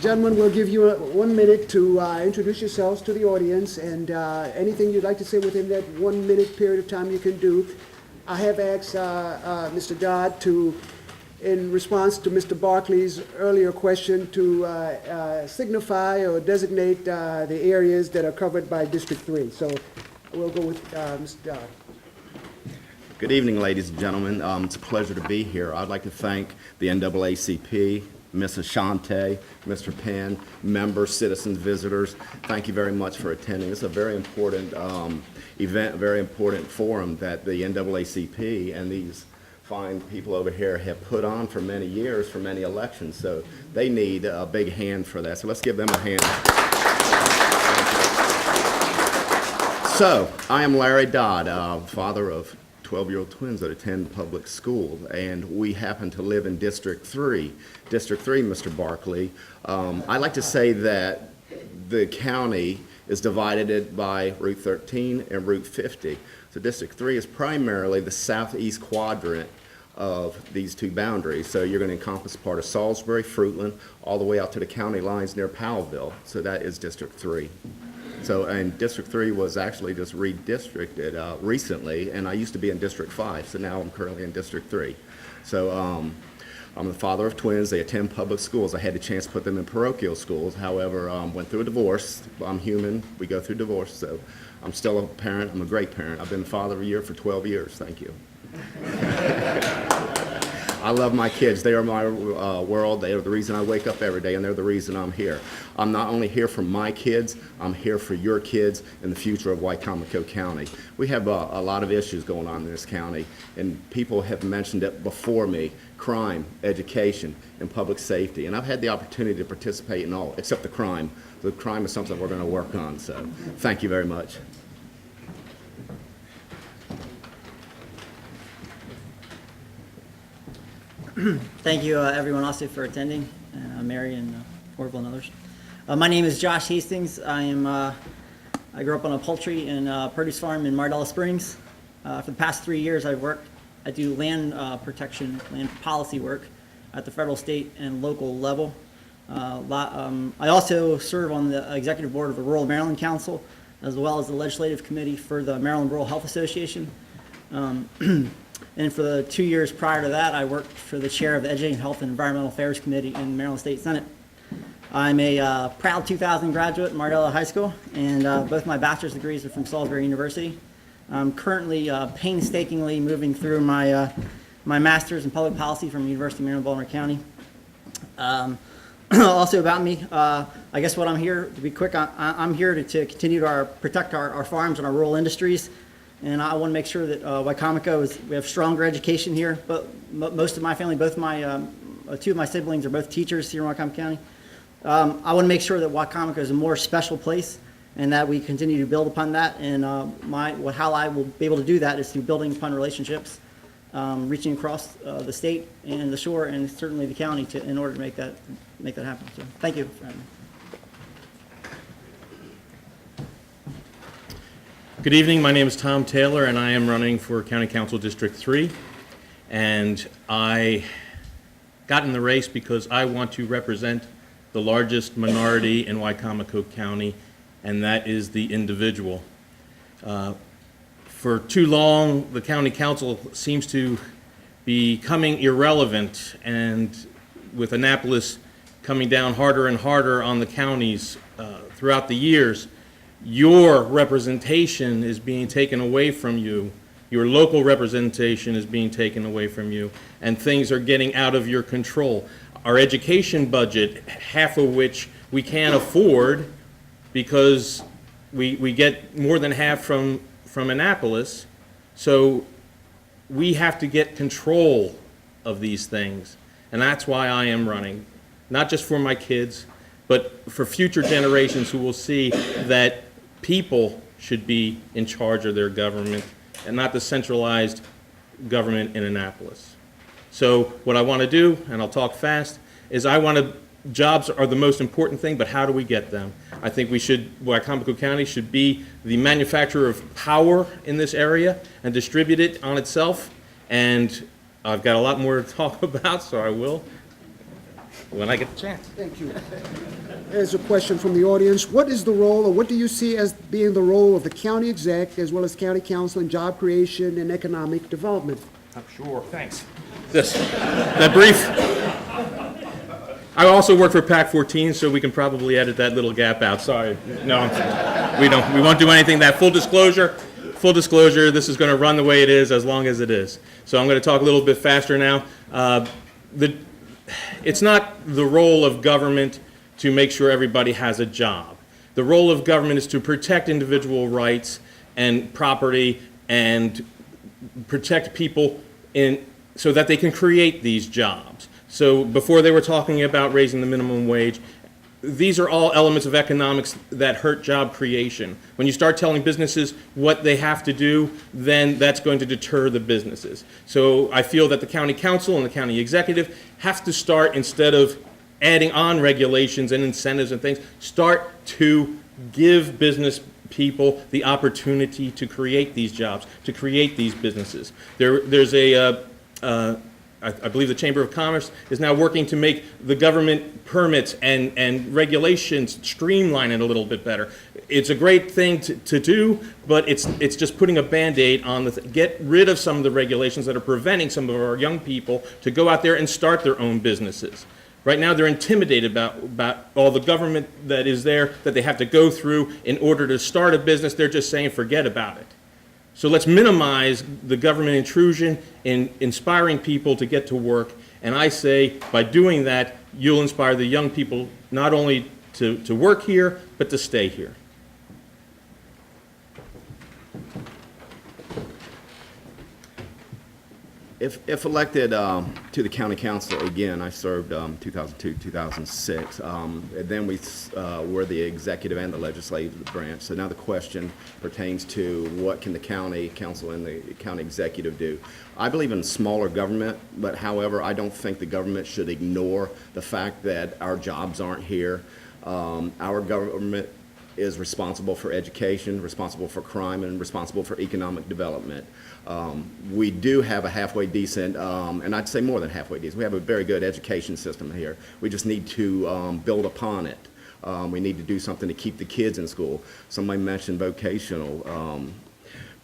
Gentlemen, we'll give you 1 minute to introduce yourselves to the audience, and anything you'd like to say within that 1 minute period of time you can do. I have asked Mr. Dodd to, in response to Mr. Barkley's earlier question, to signify or designate the areas that are covered by District 3. So we'll go with Mr. Dodd. Good evening, ladies and gentlemen. It's a pleasure to be here. I'd like to thank the NAACP, Ms. Ashante, Mr. Penn, members, citizens, visitors. Thank you very much for attending. It's a very important event, a very important forum that the NAACP and these fine people over here have put on for many years, for many elections. So they need a big hand for that. So let's give them a hand. So I am Larry Dodd, father of 12-year-old twins that attend public school, and we happen to live in District 3. District 3, Mr. Barkley. I like to say that the county is divided by Route 13 and Route 50. So District 3 is primarily the southeast quadrant of these two boundaries. So you're going to encompass part of Salisbury, Fruitland, all the way out to the county lines near Powellville. So that is District 3. So, and District 3 was actually just redistricted recently, and I used to be in District 5, so now I'm currently in District 3. So I'm the father of twins. They attend public schools. I had the chance to put them in parochial schools. However, went through a divorce. I'm human. We go through divorce, so I'm still a parent. I'm a great parent. I've been father of a year for 12 years. Thank you. I love my kids. They are my world. They are the reason I wake up every day, and they're the reason I'm here. I'm not only here for my kids, I'm here for your kids and the future of Wicomico County. We have a lot of issues going on in this county, and people have mentioned it before me: crime, education, and public safety. And I've had the opportunity to participate in all, except the crime. The crime is something we're going to work on, so thank you very much. Thank you, everyone, also for attending, Mary and Orville and others. My name is Josh Hastings. I grew up on a poultry and produce farm in Mardella Springs. For the past 3 years, I do land protection, land policy work at the federal, state, and local level. I also serve on the executive board of the Rural Maryland Council, as well as the legislative committee for the Maryland Rural Health Association. And for the 2 years prior to that, I worked for the chair of the Education, Health, and Environmental Affairs Committee in the Maryland State Senate. I'm a proud 2000 graduate at Mardella High School, and both my bachelor's degrees are from Salisbury University. I'm currently painstakingly moving through my master's in public policy from the University of Maryland, Baltimore County. Also about me, I guess what I'm here, to be quick, I'm here to continue to protect our farms and our rural industries. And I want to make sure that Wicomico we have stronger education here. But most of my family, two of my siblings are both teachers here in Wicomico County. I want to make sure that Wicomico is a more special place, and that we continue to build upon that. And how I will be able to do that is through building upon relationships, reaching across the state and the shore, and certainly the county, in order to make that happen. So thank you for having me. Good evening. My name is Tom Taylor, and I am running for County Council District 3. And I got in the race because I want to represent the largest minority in Wicomico County, and that is the individual. For too long, the County Council seems to be becoming irrelevant, and with Annapolis coming down harder and harder on the counties throughout the years, your representation is being taken away from you. Your local representation is being taken away from you, and things are getting out of your control. Our education budget, half of which we can't afford because we get more than half from Annapolis, so we have to get control of these things, and that's why I am running, not just for my kids, but for future generations who will see that people should be in charge of their government and not the centralized government in Annapolis. So what I want to do, and I'll talk fast, is jobs are the most important thing, but how do we get them? I think Wicomico County should be the manufacturer of power in this area and distribute it on itself. And I've got a lot more to talk about, so I will. when I get the chance. Thank you. There's a question from the audience. What is the role, or what do you see as being the role of the county exec as well as county council in job creation and economic development? I'm sure. Thanks. That brief. I also work for PAC 14, so we can probably edit that little gap out. Sorry. No, we don't. We won't do anything. That full disclosure, this is going to run the way it is as long as it is. So I'm going to talk a little bit faster now. It's not the role of government to make sure everybody has a job. The role of government is to protect individual rights and property and protect people so that they can create these jobs. So before they were talking about raising the minimum wage, these are all elements of economics that hurt job creation. When you start telling businesses what they have to do, then that's going to deter the businesses. So I feel that the county council and the county executive have to start, instead of adding on regulations and incentives and things, start to give business people the opportunity to create these jobs, to create these businesses. There's I believe the Chamber of Commerce is now working to make the government permits and regulations streamline it a little bit better. It's a great thing to do, but it's just putting a Band-Aid on get rid of some of the regulations that are preventing some of our young people to go out there and start their own businesses. Right now, they're intimidated about all the government that is there that they have to go through in order to start a business. They're just saying, forget about it. So let's minimize the government intrusion in inspiring people to get to work. And I say, by doing that, you'll inspire the young people not only to work here, but to stay here. If elected to the county council again, I served 2002, 2006. Then we were the executive and the legislative branch. So now the question pertains to what can the county council and the county executive do. I believe in smaller government, but however, I don't think the government should ignore the fact that our jobs aren't here. Our government is responsible for education, responsible for crime, and responsible for economic development. We do have a halfway decent, and I'd say more than halfway decent, we have a very good education system here. We just need to build upon it. We need to do something to keep the kids in school. Somebody mentioned vocational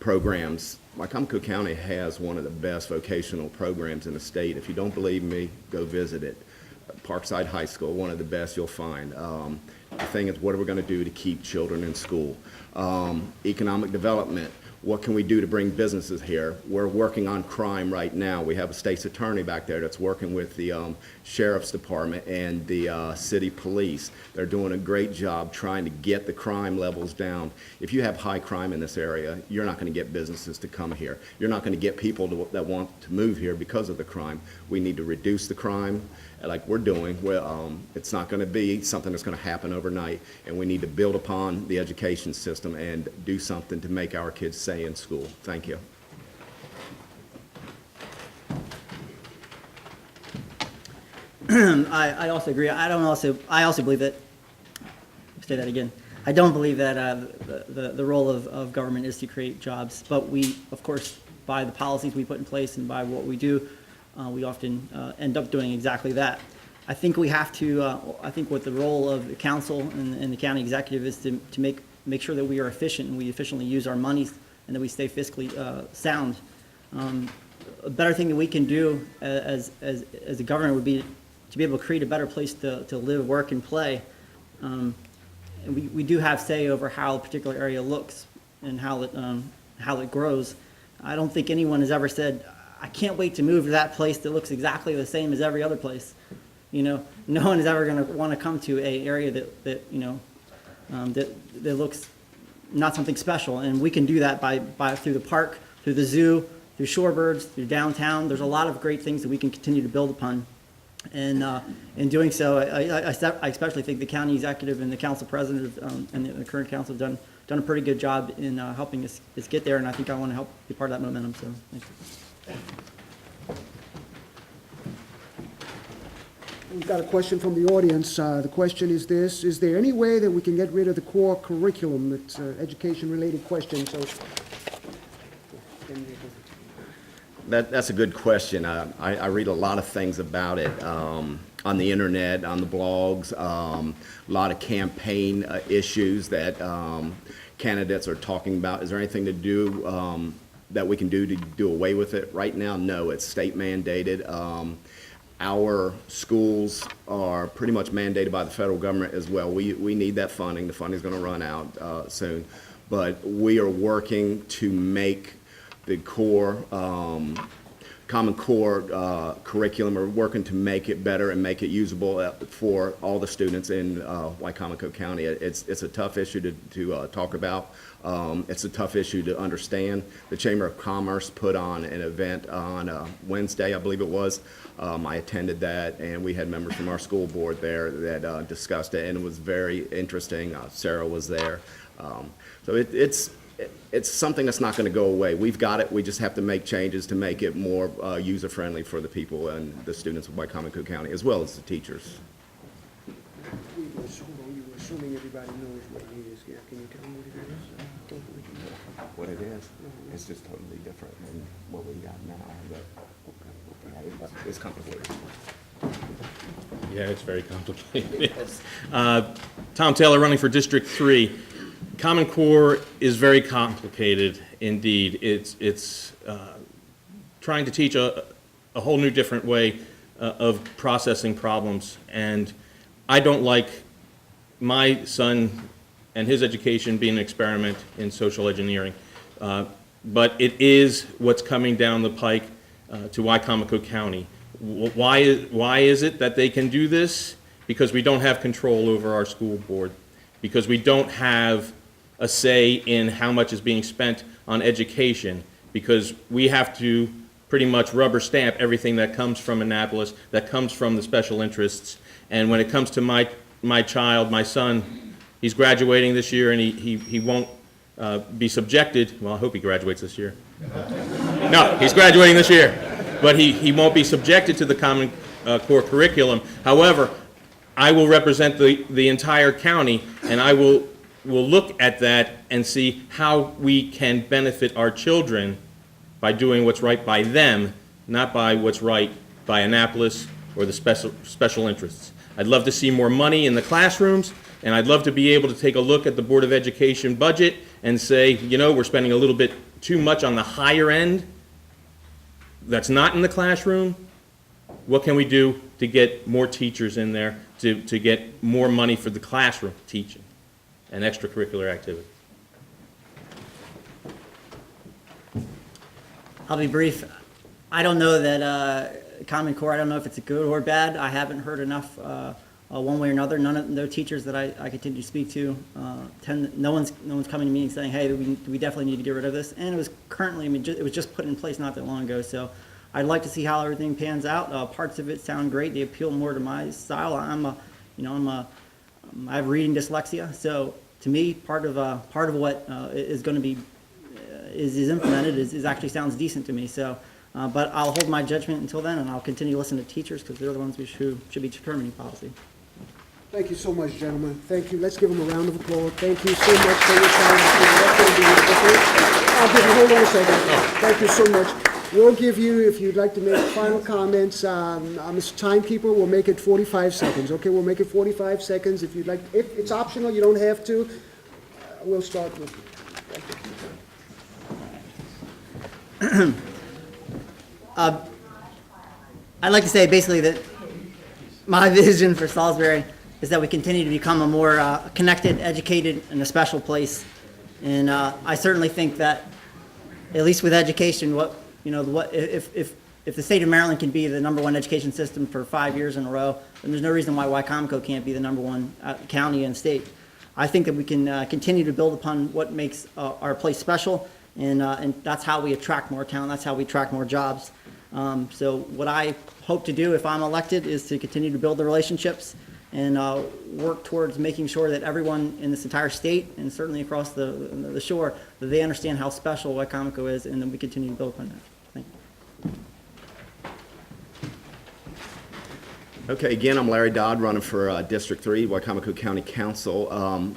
programs. Wycomico County has one of the best vocational programs in the state. If you don't believe me, go visit it. Parkside High School, one of the best you'll find. The thing is, what are we going to do to keep children in school? Economic development. What can we do to bring businesses here? We're working on crime right now. We have a state's attorney back there that's working with the sheriff's department and the city police. They're doing a great job trying to get the crime levels down. If you have high crime in this area, you're not going to get businesses to come here. You're not going to get people that want to move here because of the crime. We need to reduce the crime like we're doing. It's not going to be something that's going to happen overnight, and we need to build upon the education system and do something to make our kids stay in school. Thank you. I also agree. I also believe that. Say that again. I don't believe that the role of government is to create jobs, but we, of course, by the policies we put in place and by what we do, we often end up doing exactly that. I think we have to. I think what the role of the council and the county executive is to make sure that we are efficient and we efficiently use our money and that we stay fiscally sound. A better thing that we can do as a government would be to be able to create a better place to live, work, and play. And we do have say over how a particular area looks and how it grows. I don't think anyone has ever said, I can't wait to move to that place that looks exactly the same as every other place. You know, no one is ever going to want to come to an area that looks not something special, and we can do that by through the park, through the zoo, through shorebirds, through downtown. There's a lot of great things that we can continue to build upon, and in doing so, I especially think the county executive and the council president and the current council have done a pretty good job in helping us get there, and I think I want to help be part of that momentum. So, thanks. We've got a question from the audience. The question is this: is there any way that we can get rid of the core curriculum? It's an education-related question. So, That's a good question. I read a lot of things about it. on the internet, on the blogs, a lot of campaign issues that candidates are talking about. Is there anything to do that we can do to do away with it? Right now, no, it's state mandated. Our schools are pretty much mandated by the federal government as well. We need that funding. The funding's going to run out soon. But we are working to make the core, Common Core curriculum. We're working to make it better and make it usable for all the students in Wycomico County. It's a tough issue to talk about. It's a tough issue to understand. The Chamber of Commerce put on an event on Wednesday, I believe it was. I attended that, and we had members from our school board there that discussed it, and it was very interesting. Sarah was there. So it's something that's not going to go away. We've got it. We just have to make changes to make it more user-friendly for the people and the students of Wycomico County, as well as the teachers. You were assuming everybody knows what it is. Yeah, can you tell me what it is? What it is, it's just totally different than what we got now, but it's complicated. Yeah, it's very complicated. Tom Taylor, running for District 3. Common Core is very complicated indeed. It's trying to teach a whole new different way of processing problems, and I don't like my son and his education being an experiment in social engineering. But it is what's coming down the pike to Wycomico County. Why is it that they can do this? Because we don't have control over our school board, because we don't have a say in how much is being spent on education, because we have to pretty much rubber stamp everything that comes from Annapolis, that comes from the special interests. And when it comes to my child, my son, he's graduating this year, and he won't be subjected, well, I hope he graduates this year. No, he's graduating this year, but he won't be subjected to the Common Core curriculum. However, I will represent the entire county, and I will look at that and see how we can benefit our children by doing what's right by them, not by what's right by Annapolis or the special interests. I'd love to see more money in the classrooms, and I'd love to be able to take a look at the Board of Education budget and say, you know, we're spending a little bit too much on the higher end that's not in the classroom. What can we do to get more teachers in there, to get more money for the classroom teaching and extracurricular activity? I'll be brief. I don't know that Common Core, I don't know if it's good or bad. I haven't heard enough one way or another. No teachers that I continue to speak to no one's coming to me and saying, hey, we definitely need to get rid of this. And it was currently, it was just put in place not that long ago. So I'd like to see how everything pans out. Parts of it sound great. They appeal more to my style. I have reading dyslexia. So to me, part of what is going to be is implemented is actually sounds decent to me. So, but I'll hold my judgment until then, and I'll continue to listen to teachers because they're the ones who should be determining policy. Thank you so much, gentlemen. Thank you. Let's give them a round of applause. Thank you so much for your time. I'll give you, hold on a second. Thank you so much. We'll give you, if you'd like to make final comments, Mr. Timekeeper, we'll make it 45 seconds. Okay, we'll make it 45 seconds. If you'd like, if it's optional, you don't have to. We'll start with you. I'd like to say basically that my vision for Salisbury is that we continue to become a more connected, educated, and a special place. And I certainly think that, at least with education, if the state of Maryland can be the #1 education system for 5 years in a row, then there's no reason why Wycomico can't be the #1 county and state. I think that we can continue to build upon what makes our place special, and that's how we attract more talent. That's how we attract more jobs. So what I hope to do if I'm elected is to continue to build the relationships and work towards making sure that everyone in this entire state and certainly across the shore, that they understand how special Wycomico is, and then we continue to build upon that. Thank you. Okay, again, I'm Larry Dodd, running for District 3, Wycomico County Council.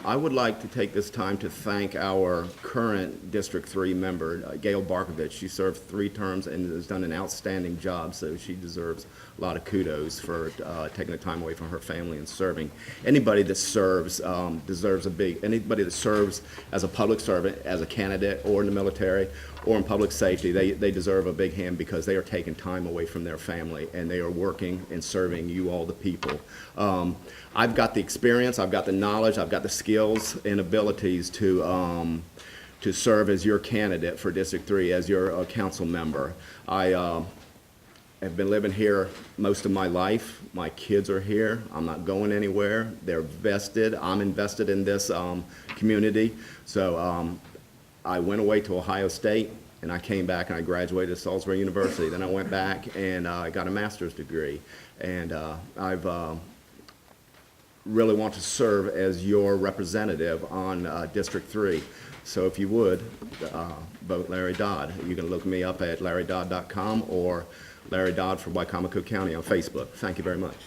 I would like to take this time to thank our current District 3 member, Gail Barkovich. She served 3 terms and has done an outstanding job, so she deserves a lot of kudos for taking the time away from her family and serving. Anybody that serves anybody that serves as a public servant, as a candidate, or in the military, or in public safety, they deserve a big hand because they are taking time away from their family and they are working and serving you all the people. I've got the experience, I've got the knowledge, I've got the skills and abilities to serve as your candidate for District 3, as your council member. I have been living here most of my life. My kids are here. I'm not going anywhere. They're vested. I'm invested in this community. So I went away to Ohio State, and I came back and I graduated at Salisbury University. Then I went back and I got a master's degree. And I've really want to serve as your representative on District 3. So if you would, vote Larry Dodd. You can look me up at larrydodd.com or Larry Dodd for Wycomico County on Facebook. Thank you very much.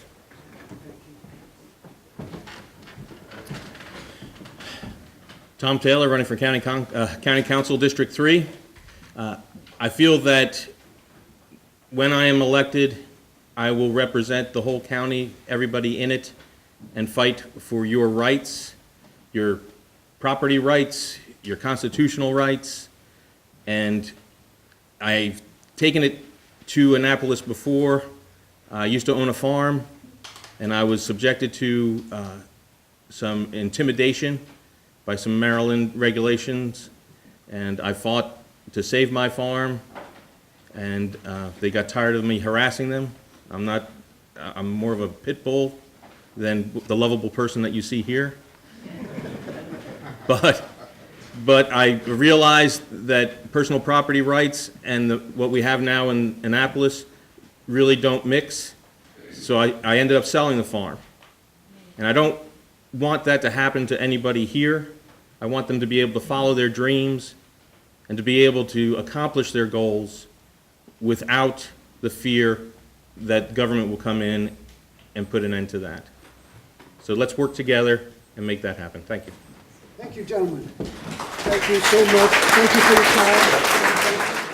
Tom Taylor, running for County Council, District 3. I feel that when I am elected, I will represent the whole county, everybody in it, and fight for your rights, your property rights, your constitutional rights. And I've taken it to Annapolis before. I used to own a farm, and I was subjected to some intimidation by some Maryland regulations, and I fought to save my farm, and they got tired of me harassing them. I'm more of a pit bull than the lovable person that you see here. But I realized that personal property rights and what we have now in Annapolis really don't mix, so I ended up selling the farm. And I don't want that to happen to anybody here. I want them to be able to follow their dreams and to be able to accomplish their goals without the fear that government will come in and put an end to that. So let's work together and make that happen. Thank you. Thank you, gentlemen. Thank you so much. Thank you for your time.